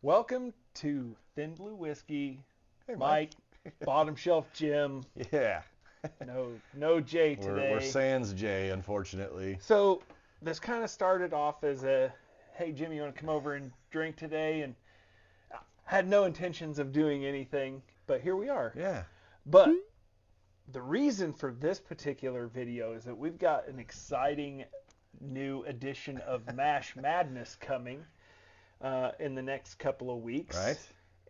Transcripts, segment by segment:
Welcome to Thin Blue Whiskey. Hey, Mike, Bottom Shelf Jim. Yeah. No Jay today. We're sans J, unfortunately. So this kind of started off as a, hey Jim, you want to come over and drink today? And I had no intentions of doing anything, but here we are. Yeah. But the reason for this particular video is that we've got an exciting new edition of Mash Madness coming in the next couple of weeks. Right.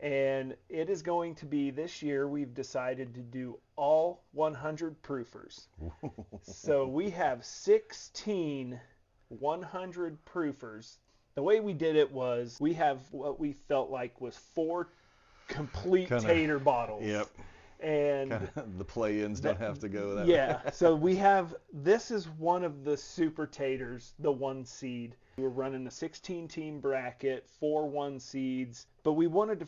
And it is going to be, this year we've decided to do all 100 proofers. So we have 16 100 proofers. The way we did it was we have what we felt like was 4 complete tater bottles. Yep. And the play-ins don't have to go that yeah, way. so we have, this is one of the super taters, the 1 seed. We were running a 16-team bracket, 4 1 seeds, but we wanted to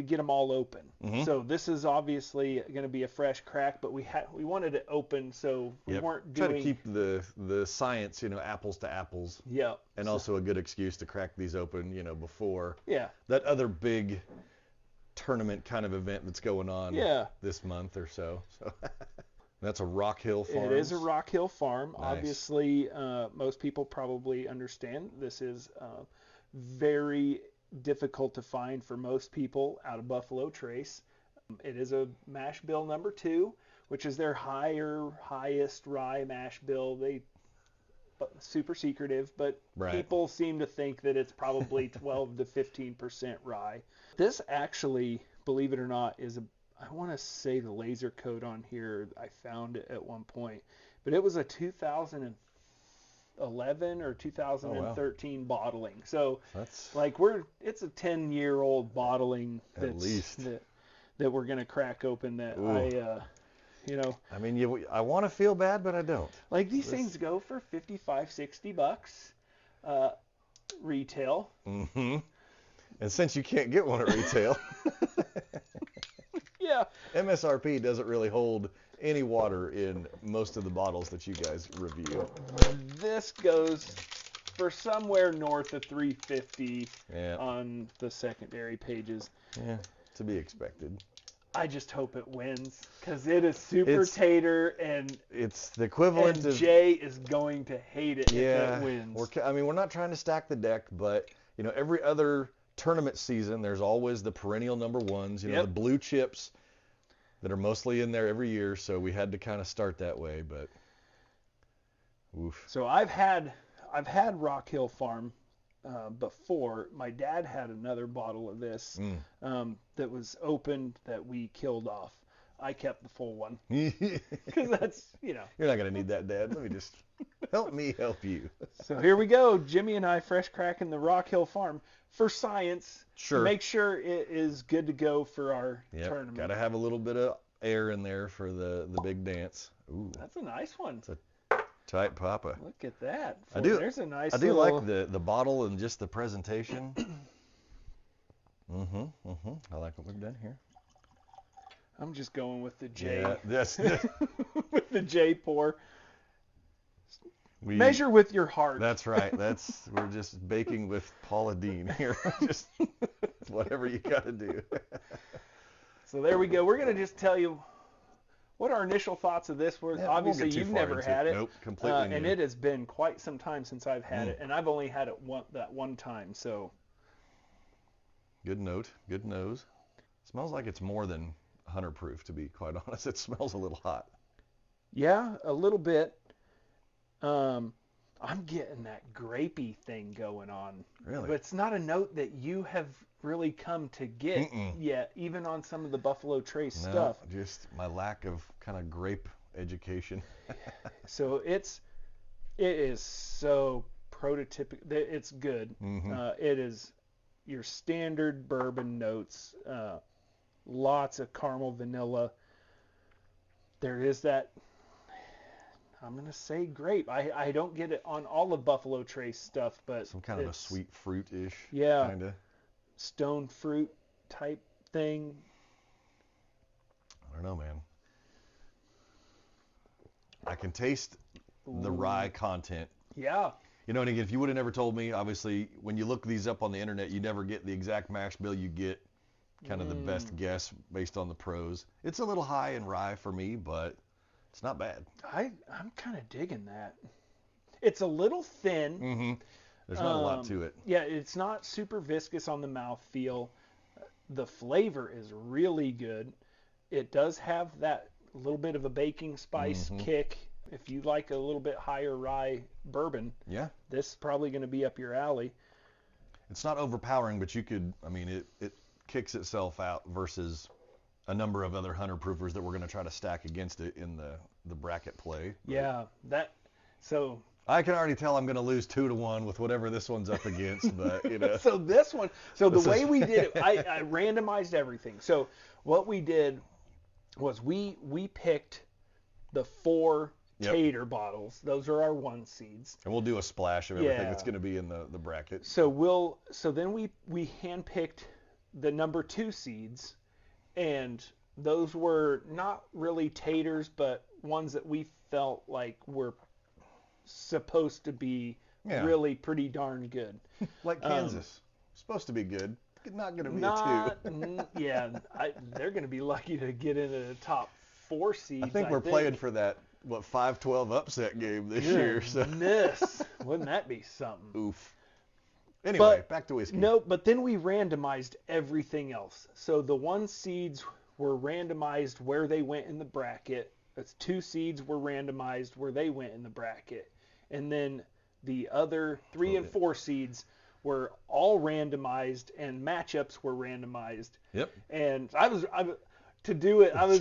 get them all open. Mm-hmm. So this is obviously going to be a fresh crack, but we wanted it open so we weren't doing. Try to keep the science, apples to apples. Yeah. And also a good excuse to crack these open, before. Yeah. That other big tournament kind of event that's going on this month or so. That's a Rock Hill Farm. It is a Rock Hill Farm. Nice. Obviously, most people probably understand this is very difficult to find for most people out of Buffalo Trace. It is a mash bill number 2, which is their highest rye mash bill. Super secretive, but people seem to think that it's probably 12 to 15% rye. This actually, believe it or not, is I want to say the laser coat on here, I found it at one point, but it was a 2011 or 2013 bottling. So that's like it's a 10-year-old bottling at least that we're going to crack open that Ooh. I mean, I want to feel bad, but I don't. Like these things go for $55-$60 retail. Mm-hmm. And since you can't get one at retail, yeah, MSRP doesn't really hold any water in most of the bottles that you guys review. This goes for somewhere north of $350 on the secondary pages. Yeah, to be expected. I just hope it wins because it is super tater, and it's the equivalent and of Jay is going to hate it if it wins. We're not trying to stack the deck, but every other tournament season there's always the perennial number ones, the blue chips that are mostly in there every year, so we had to kind of start that way, but oof. So I've had Rock Hill Farm before. My dad had another bottle of this that was opened that we killed off. I kept the full one because that's You're not gonna need that, Dad. Let me just help me help you. So here we go, Jimmy and I fresh cracking the Rock Hill Farm for science. Sure. Make sure it is good to go for our tournament. Got to have a little bit of air in there for the big dance. Ooh, that's a nice one. It's a tight papa. Look at that. There's a nice. I do like the bottle and just the presentation. I like what we've done here. I'm just going with the J. Yeah, that's with the J pour. Measure with your heart. That's right. We're just baking with Paula Deen here. Just whatever you got to do. So there we go. We're going to just tell you what our initial thoughts of this were. Obviously, you've never had it. Nope, completely new. And it has been quite some time since I've had it, and I've only had it that one time. So good note, good nose. Smells like it's more than 100 proof, to be quite honest. It smells a little hot. Yeah, a little bit. I'm getting that grapey thing going on. Really? But it's not a note that you have really come to get yet, even on some of the Buffalo Trace stuff. Just my lack of kind of grape education. So it is so prototypical. It's good. It is your standard bourbon notes. Lots of caramel, vanilla. There is that, I'm going to say grape. I don't get it on all of Buffalo Trace stuff, but some kind of a sweet fruit-ish. Yeah. Kind of. Stone fruit type thing. I don't know, man. I can taste the rye content Yeah. You know, and again, if you would have never told me, obviously, when you look these up on the internet, you never get the exact mash bill. You get kind of the best guess based on the pros. It's a little high in rye for me, but it's not bad. I'm kind of digging that. It's a little thin. Mm-hmm. There's not a lot to it. Yeah, it's not super viscous on the mouthfeel. The flavor is really good. It does have that little bit of a baking spice kick. If you like a little bit higher rye bourbon, yeah, this is probably going to be up your alley. It's not overpowering, but you could, I mean, it kicks itself out versus a number of other 100 proofers that we're going to try to stack against it in the bracket play. Yeah, so I can already tell I'm going to lose 2-1 with whatever this one's up against, but you know. So the way we did it, I randomized everything. So what we did was we picked the 4 tater bottles. Those are our 1 seeds. And we'll do a splash of everything that's going to be in the bracket. So then we handpicked the number 2 seeds, and those were not really taters, but ones that we felt like were supposed to be really pretty darn good. Like Kansas. Supposed to be good. Not going to be a 2. Yeah, they're going to be lucky to get into the top 4 seeds. I think we're playing for that, 5-12 upset game this year. So. Wouldn't that be something? Oof. Anyway, back to whiskey. No, but then we randomized everything else. So the 1 seeds were randomized where they went in the bracket. That's 2 seeds were randomized where they went in the bracket. And then the other 3 and 4 seeds were all randomized, and matchups were randomized. Yep. And I was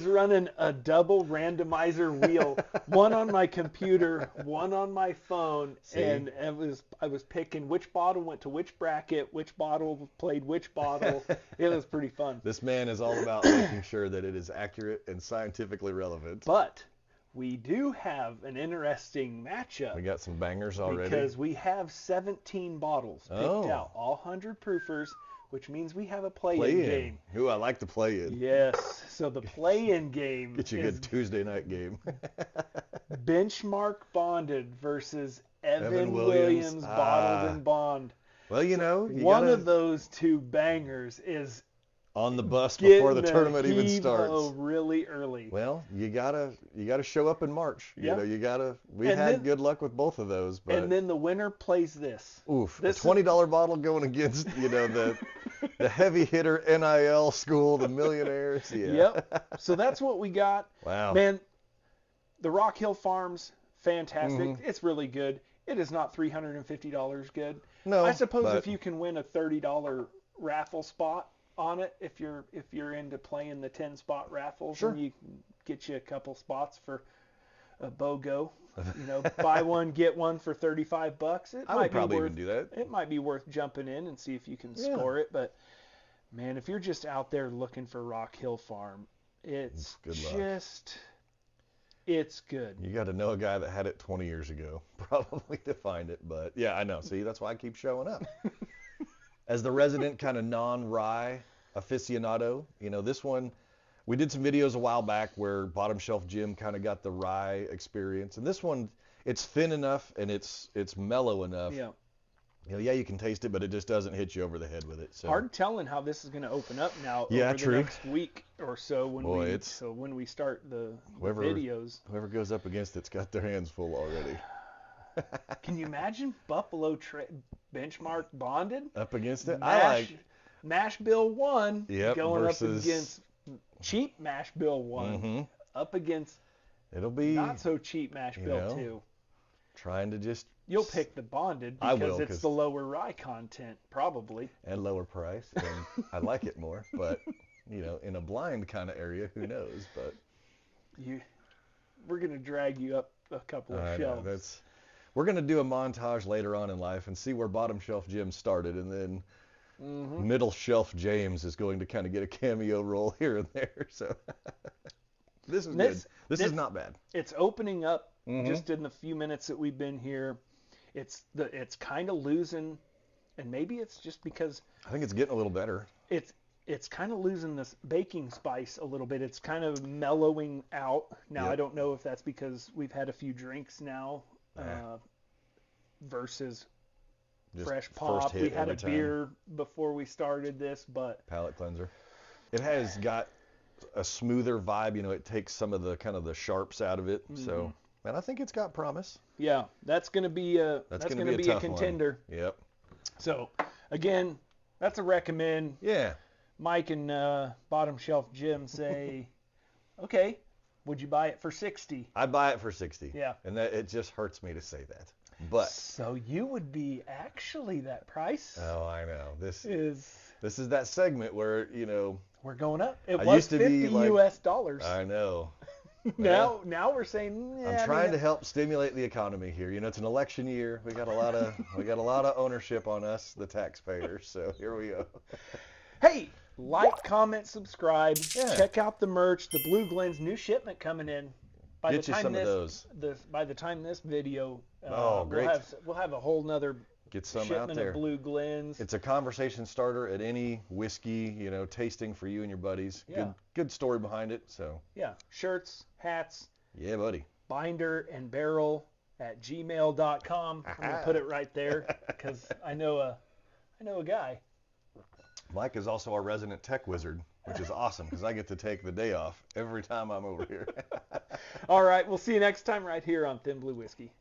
running a double randomizer wheel, one on my computer, one on my phone, and I was picking which bottle went to which bracket, which bottle played which bottle. It was pretty fun. This man is all about making sure that it is accurate and scientifically relevant. But we do have an interesting matchup. We got some bangers already. Because we have 17 bottles picked out, all 100 proofers, which means we have a play-in game. Ooh, I like the play-in. Yes. So the play-in game Get you a good Tuesday night game. Benchmark Bonded versus Evan Williams Bottled and Bond. Well, you know, one of those 2 bangers is on the bus before the tournament even starts. Really early. Well, you gotta show up in March. You know, we had good luck with both of those. But, and then the winner plays this. Oof, a $20 bottle going against, you know, the heavy hitter NIL school, the millionaires. Yeah. Yep. So that's what we got. Wow. Man, the Rock Hill Farms, fantastic. It's really good. It is not $350 good. No. I suppose if you can win a $30 raffle spot on it, if you're into playing the 10-spot raffles, and you get you a couple spots for a BOGO, you know, buy one get one for $35. I would probably even do that. It might be worth jumping in and see if you can score it. But man, if you're just out there looking for Rock Hill Farm, it's good. You got to know a guy that had it 20 years ago, probably, to find it. But yeah, I know. See, that's why I keep showing up. As the resident kind of non-rye aficionado, you know, this one, we did some videos a while back where Bottom Shelf Jim kind of got the rye experience. And this one, it's thin enough and it's mellow enough. Yeah. You know, you can taste it, but it just doesn't hit you over the head with it. So. Hard telling how this is going to open up now over the next week or so when we start the videos. Whoever goes up against it's got their hands full already. Can you imagine Buffalo Benchmark Bonded up against it? Mash Bill 1 going versus... up against cheap Mash Bill 1 up against it'll be not so cheap Mash Bill 2. Trying to just you'll pick the Bonded because it's the lower rye content probably and lower price, and I like it more. But you know, in a blind kind of area, who knows? But we're gonna drag you up a couple of shelves. We're going to do a montage later on in life and see where Bottom Shelf Jim started, and then Middle Shelf James is going to kind of get a cameo role here and there. So this is good. This is not bad. It's opening up just in the few minutes that we've been here. It's kind of losing, and maybe it's just because I think it's getting a little better. It's kind of losing this baking spice a little bit. It's kind of mellowing out. Now, I don't know if that's because we've had a few drinks now. versus Just fresh first pop. hit We had a every time. beer before we started this, but Palate cleanser. It has got a smoother vibe. It takes some of the kind of the sharps out of it. So, and I think it's got promise. yeah, that's gonna be a tough contender. one. Yep. So, again, that's a recommend. Yeah. Mike and Bottom Shelf Jim say, okay, would you buy it for 60? I'd buy it for 60. Yeah. And that it just hurts me to say that. But so you would be actually that price. Oh, I know. This is that segment where, we're going up. It I was used to 50 be like, US dollars. I know. now we're saying I'm trying to help stimulate the economy here. It's an election year. We got a lot of ownership on us, the taxpayers. So here we go. Hey, like, comment, subscribe. Yeah. Check out the merch. The Blue Glens new shipment coming in. Get you some of those. By the time this video, great. We'll have a whole nother Get some shipment out there. of Blue Glens. It's a conversation starter at any whiskey, tasting for you and your buddies. Yeah. Good story behind it. So yeah, shirts, hats. Yeah, buddy. Binder and barrel at gmail.com. I'm gonna put it right there because I know a guy. Mike is also our resident tech wizard, which is awesome because I get to take the day off every time I'm over here. All right, we'll see you next time right here on Thin Blue Whiskey.